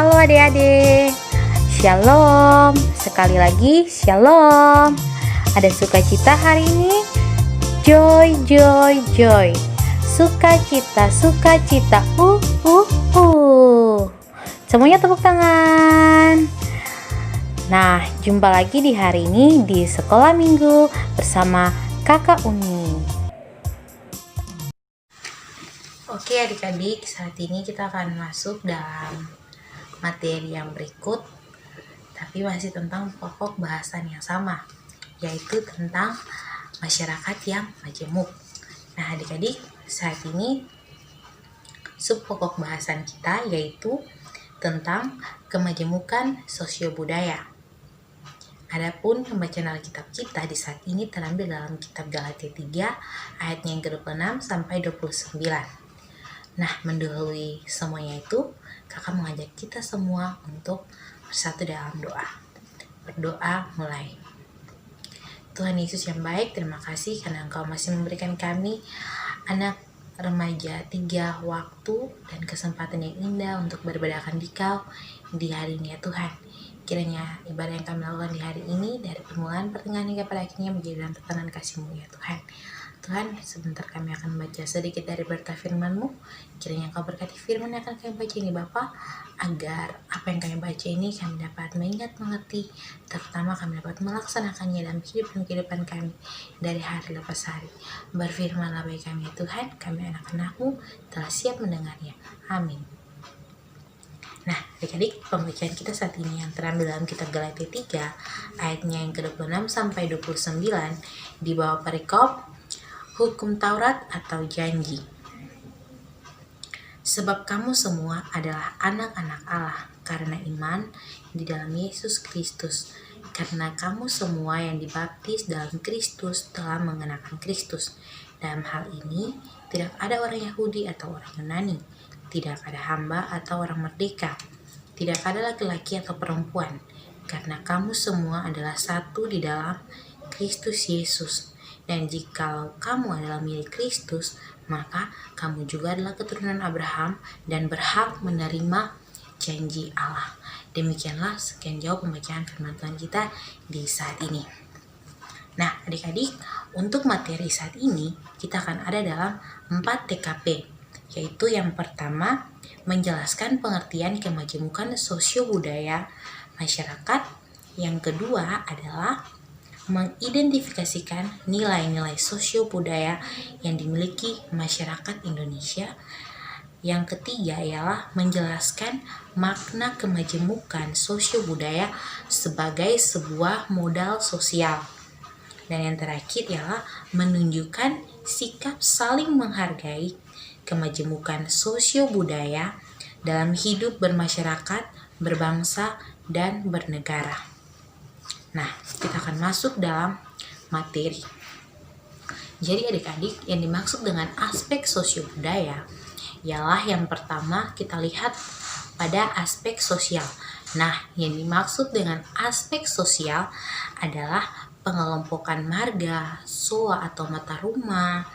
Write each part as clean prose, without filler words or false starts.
Halo adik-adik, Shalom. Sekali lagi Shalom. Ada sukacita hari ini? Joy, joy, joy. Sukacita, sukacita. Semuanya tepuk tangan. Nah, jumpa lagi di hari ini di Sekolah Minggu bersama Kakak Uni. Oke adik-adik, saat ini kita akan masuk dalam materi yang berikut, tapi masih tentang pokok bahasan yang sama, yaitu tentang masyarakat yang majemuk. Nah adik-adik, saat ini sub pokok bahasan kita yaitu tentang kemajemukan sosio-budaya. Adapun pembacaan Alkitab kita di saat ini terambil dalam kitab Galatia 3 ayatnya yang ke-26 sampai 29. Nah, mendahului semuanya itu, kakak mengajak kita semua untuk bersatu dalam doa. Berdoa mulai. Tuhan Yesus yang baik, terima kasih karena Engkau masih memberikan kami anak remaja 3 waktu dan kesempatan yang indah untuk beribadah di Kau di hari ini ya Tuhan. Kiranya ibadah yang kami lakukan di hari ini dari permulaan pertengahan hingga pada akhirnya menjadi dalam tekanan kasih-Mu ya Tuhan. Tuhan, sebentar kami akan baca sedikit dari berita firman-Mu. Kiranya Engkau berkati firman yang akan kami baca ini Bapa, agar apa yang kami baca ini kami dapat mengingat, mengerti, terutama kami dapat melaksanakannya dalam kehidupan kami dari hari lepas hari. Berfirmanlah bagi kami ya Tuhan, kami anak-anak-Mu telah siap mendengarnya. Amin. Nah, adik-adik, pembacaan kita saat ini yang terambil dalam kitab Galatia 3 ayatnya yang ke-26 sampai 29 di bawah perikop hukum Taurat atau janji. Sebab kamu semua adalah anak-anak Allah karena iman di dalam Yesus Kristus. Karena kamu semua yang dibaptis dalam Kristus telah mengenakan Kristus. Dalam hal ini, tidak ada orang Yahudi atau orang Yunani, tidak ada hamba atau orang merdeka, tidak ada laki-laki atau perempuan, karena kamu semua adalah satu di dalam Kristus Yesus. Dan jikalau kamu adalah milik Kristus, maka kamu juga adalah keturunan Abraham dan berhak menerima janji Allah. Demikianlah sekian jauh pembacaan firman Tuhan kita di saat ini. Nah adik-adik, untuk materi saat ini kita akan ada dalam 4 TKP, yaitu yang pertama menjelaskan pengertian kemajemukan sosio-budaya masyarakat. Yang kedua adalah mengidentifikasikan nilai-nilai sosio-budaya yang dimiliki masyarakat Indonesia. Yang ketiga ialah menjelaskan makna kemajemukan sosio-budaya sebagai sebuah modal sosial. Dan yang terakhir ialah menunjukkan sikap saling menghargai kemajemukan sosio-budaya dalam hidup bermasyarakat, berbangsa, dan bernegara. Nah, kita akan masuk dalam materi. Jadi adik-adik, yang dimaksud dengan aspek sosio-budaya ialah yang pertama kita lihat pada aspek sosial. Nah, yang dimaksud dengan aspek sosial adalah pengelompokan marga, soa atau mata rumah,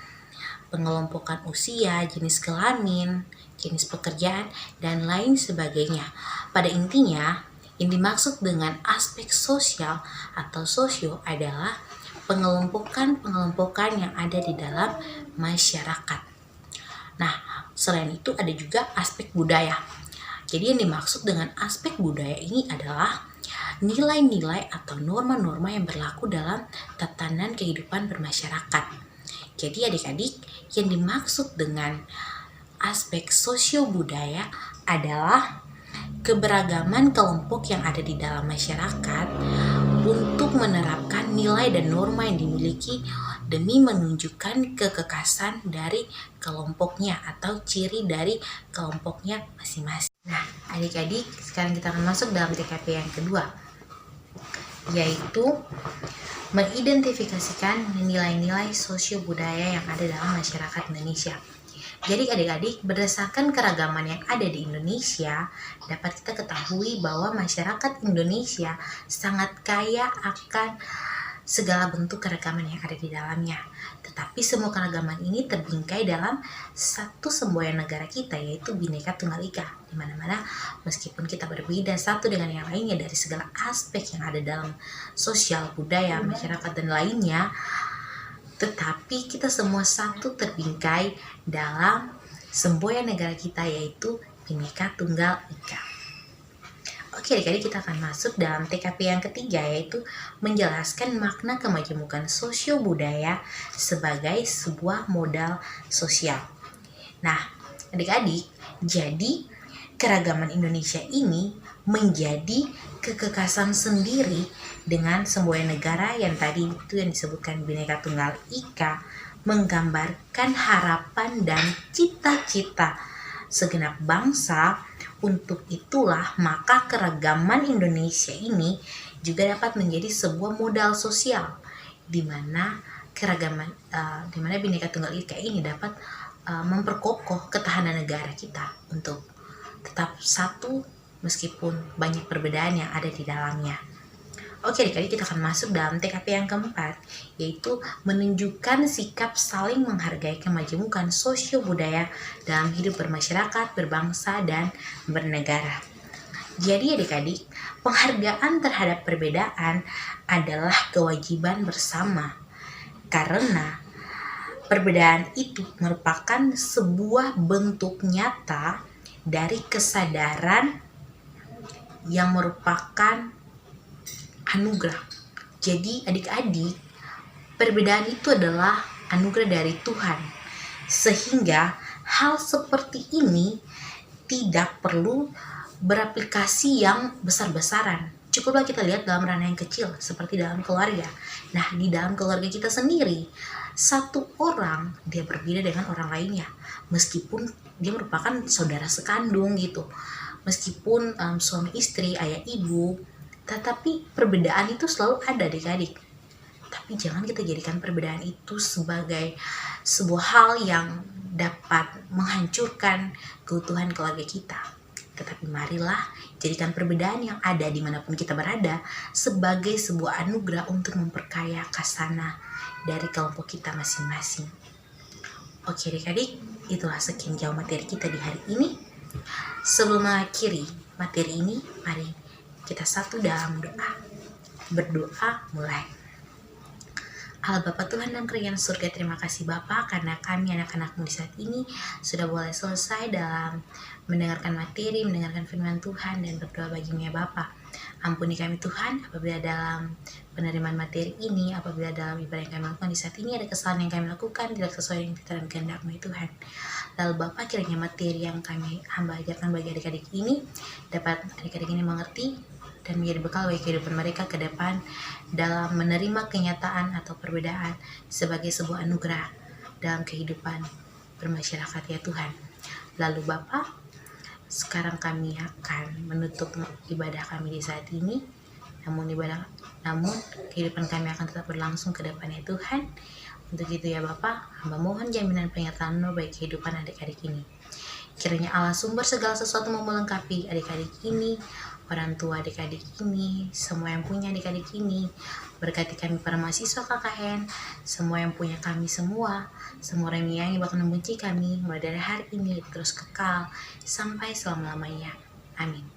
pengelompokan usia, jenis kelamin, jenis pekerjaan, dan lain sebagainya. Pada intinya, yang dimaksud dengan aspek sosial atau sosio adalah pengelompokan yang ada di dalam masyarakat. Nah, selain itu ada juga aspek budaya. Jadi yang dimaksud dengan aspek budaya ini adalah nilai-nilai atau norma-norma yang berlaku dalam tatanan kehidupan bermasyarakat. Jadi adik-adik, yang dimaksud dengan aspek sosio budaya adalah keberagaman kelompok yang ada di dalam masyarakat untuk menerapkan nilai dan norma yang dimiliki demi menunjukkan kekekasan dari kelompoknya atau ciri dari kelompoknya masing-masing. Nah, adik-adik, sekarang kita akan masuk dalam TKP yang kedua, yaitu mengidentifikasikan nilai-nilai sosio budaya yang ada dalam masyarakat Indonesia. Jadi adik-adik, berdasarkan keragaman yang ada di Indonesia, dapat kita ketahui bahwa masyarakat Indonesia sangat kaya akan segala bentuk keragaman yang ada di dalamnya. Tetapi semua keragaman ini terbingkai dalam satu semboyan negara kita, yaitu Bhinneka Tunggal Ika, di mana-mana meskipun kita berbeda satu dengan yang lainnya dari segala aspek yang ada dalam sosial, budaya, masyarakat, dan lainnya, tetapi kita semua satu terbingkai dalam semboyan negara kita, yaitu Bhinneka Tunggal Ika. Oke, adik-adik, kita akan masuk dalam TKP yang ketiga, yaitu menjelaskan makna kemajemukan sosio-budaya sebagai sebuah modal sosial. Nah, adik-adik, jadi keragaman Indonesia ini menjadi kekekasan sendiri dengan semboyan negara yang tadi itu yang disebutkan Bhinneka Tunggal Ika, menggambarkan harapan dan cita-cita segenap bangsa. Untuk itulah maka keragaman Indonesia ini juga dapat menjadi sebuah modal sosial, di mana Bhinneka Tunggal Ika ini dapat memperkokoh ketahanan negara kita untuk tetap satu meskipun banyak perbedaan yang ada di dalamnya. Oke, adik-adik, kita akan masuk dalam TKP yang keempat, yaitu menunjukkan sikap saling menghargai kemajemukan sosio-budaya dalam hidup bermasyarakat, berbangsa, dan bernegara. Jadi adik-adik, penghargaan terhadap perbedaan adalah kewajiban bersama, karena perbedaan itu merupakan sebuah bentuk nyata dari kesadaran yang merupakan anugerah. Jadi adik-adik, perbedaan itu adalah anugerah dari Tuhan, sehingga hal seperti ini tidak perlu beraplikasi yang besar-besaran. Cukuplah kita lihat dalam ranah yang kecil, seperti dalam keluarga. Nah, di dalam keluarga kita sendiri, satu orang dia berbeda dengan orang lainnya, meskipun dia merupakan saudara sekandung gitu, meskipun suami istri, ayah ibu, tetapi perbedaan itu selalu ada, adik-adik. Tapi jangan kita jadikan perbedaan itu sebagai sebuah hal yang dapat menghancurkan keutuhan keluarga kita. Tetapi marilah jadikan perbedaan yang ada dimanapun kita berada sebagai sebuah anugerah untuk memperkaya khazanah dari kelompok kita masing-masing. Oke adik-adik, itulah sekian jauh materi kita di hari ini. Sebelum mengakhiri materi ini, mari kita satu dalam doa. Berdoa mulai. Allah Bapa Tuhan dan Kerajaan Surga, terima kasih Bapa karena kami anak-anak-Mu di saat ini sudah boleh selesai dalam mendengarkan materi, mendengarkan firman Tuhan, dan berdoa bagimu ya Bapa. Ampuni kami Tuhan apabila dalam penerimaan materi ini, apabila dalam ibadah yang kami lakukan di saat ini ada kesalahan yang kami lakukan tidak sesuai dengan pikiran kehendak-Mu ya Tuhan. Lalu Bapa, kiranya materi yang kami hamba ajarkan bagi adik-adik ini dapat adik-adik ini mengerti dan menjadi bekal bagi kehidupan mereka ke depan dalam menerima kenyataan atau perbedaan sebagai sebuah anugerah dalam kehidupan bermasyarakat ya Tuhan. Lalu Bapa, sekarang kami akan menutup ibadah kami di saat ini, namun kehidupan kami akan tetap berlangsung ke depan ya Tuhan. Untuk itu ya Bapa, hamba mohon jaminan penyertaan-Mu bagi kehidupan adik-adik ini. Kiranya Allah sumber segala sesuatu mau melengkapi adik-adik ini, orang tua adik-adik ini, semua yang punya adik-adik ini. Berkati kami para mahasiswa KKN, semua yang punya kami semua orang yang bahkan membenci kami, mulai dari hari ini terus kekal sampai selama-lamanya. Amin.